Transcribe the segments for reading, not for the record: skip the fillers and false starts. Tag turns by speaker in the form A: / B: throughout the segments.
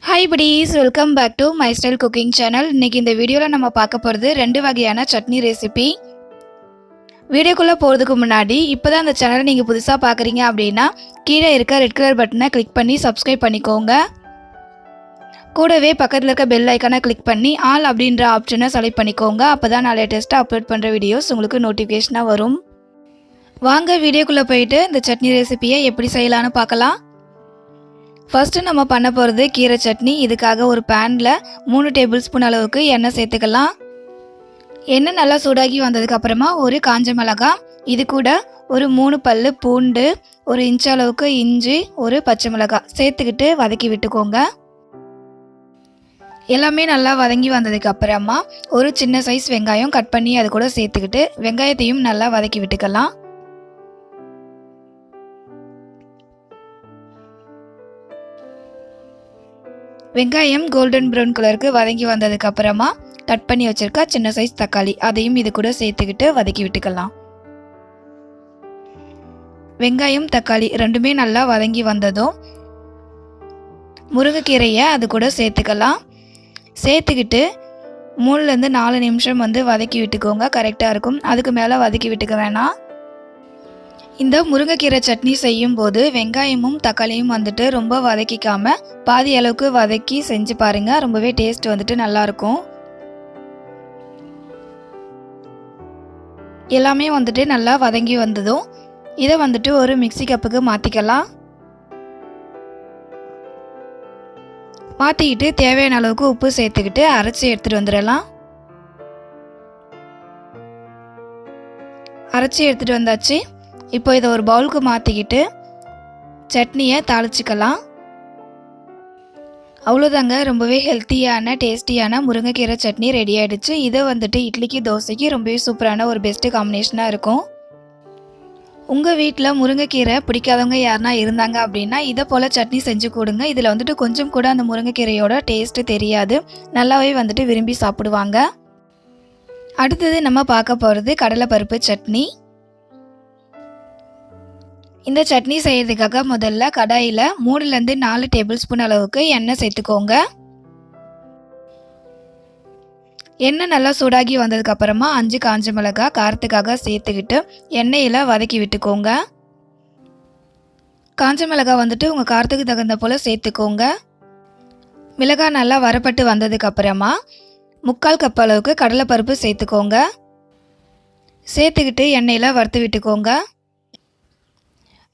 A: Hi buddies, welcome back to my style cooking channel. இன்றைக்கி இந்த வீடியோவில் நம்ம பார்க்க போகிறது 2 வகையான சட்னி ரெசிபி. வீடியோக்குள்ளே போகிறதுக்கு முன்னாடி இப்போ தான் அந்த சேனலை நீங்கள் புதுசாக பார்க்குறீங்க அப்படின்னா கீழே இருக்க ரெட் கலர் பட்டனை கிளிக் பண்ணி சப்ஸ்கிரைப் பண்ணிக்கோங்க. கூடவே பக்கத்தில் இருக்க பெல் ஐக்கானை கிளிக் பண்ணி ஆல் அப்படின்ற ஆப்ஷனை செலக்ட் பண்ணிக்கோங்க. அப்போ தான் நான் லேட்டஸ்ட்டாக அப்லோட் பண்ணுற வீடியோஸ் உங்களுக்கு நோட்டிஃபிகேஷனாக வரும். வாங்க வீடியோக்குள்ளே போயிட்டு இந்த சட்னி ரெசிபியை எப்படி செய்யலான்னு பார்க்கலாம். ஃபஸ்ட்டு நம்ம பண்ண போகிறது கீரை சட்னி. இதுக்காக ஒரு பேனில் 3 டேபிள் ஸ்பூன் அளவுக்கு எண்ணெய் சேர்த்துக்கலாம். எண்ணெய் நல்லா சூடாகி வந்ததுக்கப்புறமா ஒரு காஞ்ச மிளகாய், இது கூட ஒரு 3 பல்லு பூண்டு, 1 இன்ச் அளவுக்கு இஞ்சி, ஒரு பச்சை மிளகாய் சேர்த்துக்கிட்டு வதக்கி விட்டுக்கோங்க. எல்லாமே நல்லா வதங்கி வந்ததுக்கப்புறமா ஒரு சின்ன சைஸ் வெங்காயம் கட் பண்ணி அது கூட சேர்த்துக்கிட்டு வெங்காயத்தையும் நல்லா வதக்கி விட்டுக்கலாம். வெங்காயம் கோல்டன் ப்ரௌன் கலருக்கு வதங்கி வந்ததுக்கு அப்புறமா கட் பண்ணி வச்சிருக்க சின்ன சைஸ் தக்காளி அதையும் இது கூட சேர்த்துக்கிட்டு வதக்கி விட்டுக்கலாம். வெங்காயம் தக்காளி ரெண்டுமே நல்லா வதங்கி வந்ததும் முருங்கைக்கீரையை அது கூட சேர்த்துக்கலாம். சேர்த்துக்கிட்டு 3லேருந்து 4 நிமிஷம் வதக்கி விட்டுக்கோங்க, கரெக்டாக இருக்கும். அதுக்கு மேலே வதக்கி விட்டுக்க வேணாம். இந்த முருங்கைக்கீரை சட்னி செய்யும் போது வெங்காயமும் தக்காளியும் ரொம்ப வதக்கிக்காம பாதி அளவுக்கு வதக்கி செஞ்சு பாருங்க, ரொம்பவே டேஸ்ட் நல்லாயிருக்கும். எல்லாமே நல்லா வதங்கி வந்ததும் இதை ஒரு மிக்ஸி கப்புக்கு மாற்றிக்கலாம். மாற்றிக்கிட்டு தேவையான அளவுக்கு உப்பு சேர்த்துக்கிட்டு அரைச்சி எடுத்துகிட்டு வந்துடலாம். அரைச்சி எடுத்துகிட்டு வந்தாச்சு. இப்போ இதை ஒரு பவுலுக்கு மாற்றிக்கிட்டு சட்னியை தாளிச்சிக்கலாம். அவ்வளோதாங்க, ரொம்பவே ஹெல்த்தியான டேஸ்டியான முருங்கைக்கீரை சட்னி ரெடி ஆகிடுச்சு. இதை இட்லிக்கு தோசைக்கு ரொம்பவே சூப்பரான ஒரு பெஸ்ட்டு காம்பினேஷனாக இருக்கும். உங்கள் வீட்டில் முருங்கைக்கீரை பிடிக்காதவங்க யாருனா இருந்தாங்க அப்படின்னா இதை போல் சட்னி செஞ்சு கொடுங்க. இதில் கொஞ்சம் கூட அந்த முருங்கைக்கீரையோட டேஸ்ட்டு தெரியாது, நல்லாவே விரும்பி சாப்பிடுவாங்க. அடுத்தது நம்ம பார்க்க போகிறது கடலைப்பருப்பு சட்னி. இந்த சட்னி செய்யறதுக்காக முதல்ல கடாயில் 3லேருந்து 4 டேபிள் ஸ்பூன் அளவுக்கு எண்ணெய் சேர்த்துக்கோங்க. எண்ணெய் நல்லா சூடாகி வந்ததுக்கு அப்புறமா 5 காஞ்ச மிளகாய் காரத்துக்காக சேர்த்துக்கிட்டு எண்ணெயில் வதக்கி விட்டுக்கோங்க. காஞ்ச மிளகாய் உங்கள் காரத்துக்கு தகுந்த போல் சேர்த்துக்கோங்க. மிளகாய் நல்லா வரப்பட்டு வந்ததுக்கு அப்புறமா 3/4 கப் அளவுக்கு கடலைப்பருப்பு சேர்த்துக்கோங்க. சேர்த்துக்கிட்டு எண்ணெயில் வறுத்து விட்டுக்கோங்க.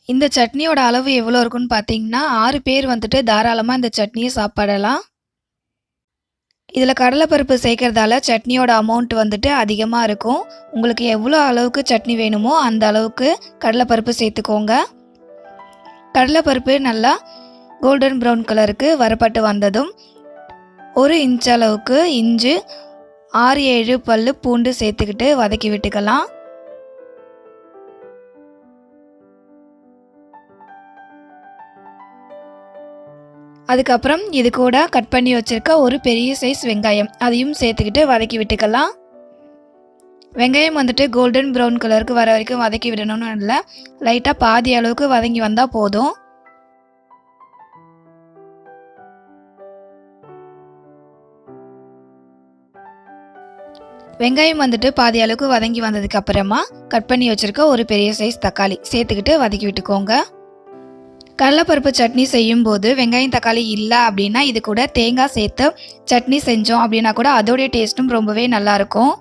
A: இந்த சட்னியோட அளவு எவ்வளோ இருக்குன்னு பார்த்தீங்கன்னா 6 பேர் தாராளமாக இந்த சட்னியை சாப்பிடலாம். இதில் கடலைப்பருப்பு சேர்க்கறதால சட்னியோட அமௌண்ட் அதிகமாக இருக்கும். உங்களுக்கு எவ்வளோ அளவுக்கு சட்னி வேணுமோ அந்த அளவுக்கு கடலைப்பருப்பு சேர்த்துக்கோங்க. கடலைப்பருப்பு நல்லா கோல்டன் ப்ரௌன் கலருக்கு வரப்பட்டு வந்ததும் 1 இன்ச் அளவுக்கு இஞ்சி, 6-7 பல்லு பூண்டு சேர்த்துக்கிட்டு வதக்கி விட்டுக்கலாம். அதுக்கப்புறம் இது கூட கட் பண்ணி வச்சுருக்க ஒரு பெரிய சைஸ் வெங்காயம் அதையும் சேர்த்துக்கிட்டு வதக்கி விட்டுக்கலாம். வெங்காயம் கோல்டன் ப்ரௌன் கலருக்கு வர வரைக்கும் வதக்கி விடணும்னு இல்லை, லைட்டாக பாதி அளவுக்கு வதங்கி வந்தால் போதும். வெங்காயம் பாதி அளவுக்கு வதங்கி வந்ததுக்கு அப்புறமா கட் பண்ணி வச்சுருக்க ஒரு பெரிய சைஸ் தக்காளி சேர்த்துக்கிட்டு வதக்கி விட்டுக்கோங்க. கடலைப்பருப்பு சட்னி செய்யும் போது வெங்காயம் தக்காளி இல்லை அப்படின்னா இது கூட தேங்காய் சேர்த்து சட்னி செஞ்சோம் அப்படின்னா கூட அதோடைய டேஸ்ட்டும் ரொம்பவே நல்லாயிருக்கும்.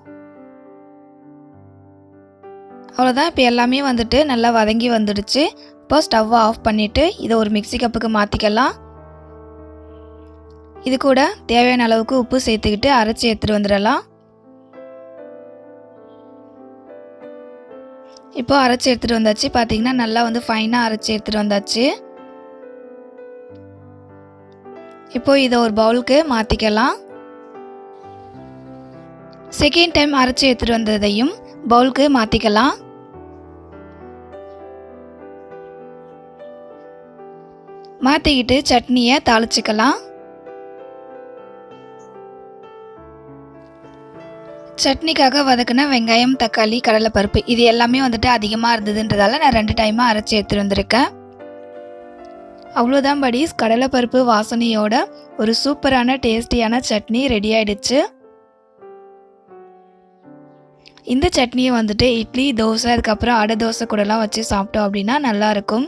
A: அவ்வளோதான், இப்போ எல்லாமே நல்லா வதங்கி வந்துடுச்சு. இப்போ ஸ்டவ்வை ஆஃப் பண்ணிவிட்டு இதை ஒரு மிக்ஸி கப்புக்கு மாற்றிக்கலாம். இது கூட தேவையான அளவுக்கு உப்பு சேர்த்துக்கிட்டு அரைச்சி எடுத்துகிட்டு வந்துடலாம். இப்போ அரைச்சி எடுத்துகிட்டு வந்தாச்சு. பார்த்தீங்கன்னா நல்லா ஃபைனாக அரைச்சி எடுத்துகிட்டு வந்தாச்சு. இப்போ இதை ஒரு பவுலுக்கு மாற்றிக்கலாம். செகண்ட் டைம் அரைச்சி எடுத்துகிட்டு வந்ததையும் பவுலுக்கு மாற்றிக்கலாம். மாற்றிக்கிட்டு சட்னியை தாளிச்சிக்கலாம். சட்னிக்காக வதக்கின வெங்காயம், தக்காளி, கடலைப்பருப்பு இது எல்லாமே அதிகமாக இருந்ததுன்றதால நான் 2 டைமாக அரைச்சி எடுத்துகிட்டு வந்திருக்கேன். அவ்வளோதான் buddies, கடலைப்பருப்பு வாசனையோட ஒரு சூப்பரான டேஸ்டியான சட்னி ரெடி ஆயிடுச்சு. இந்த சட்னியை வந்துட்டு இட்லி, தோசை, அதுக்கப்புறம் அடை தோசை கூடலாம் வச்சு சாப்பிட்டோம் அப்படின்னா நல்லாயிருக்கும்.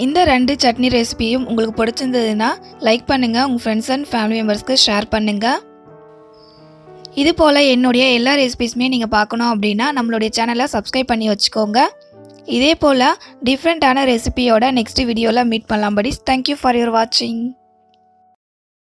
A: இந்த 2 சட்னி ரெசிபியும் உங்களுக்கு பிடிச்சிருந்ததுன்னா லைக் பண்ணுங்கள், உங்கள் ஃப்ரெண்ட்ஸ் அண்ட் ஃபேமிலி மெம்பர்ஸ்க்கு ஷேர் பண்ணுங்கள். இது போல் என்னுடைய எல்லா ரெசிபிஸுமே நீங்கள் பார்க்கணும் அப்படின்னா நம்மளுடைய சேனலை சப்ஸ்கிரைப் பண்ணி வச்சுக்கோங்க. இதே போல் டிஃப்ரெண்ட்டான ரெசிபியோட நெக்ஸ்ட் வீடியோவில் மீட் பண்ணலாம் buddies. Thank you for your watching.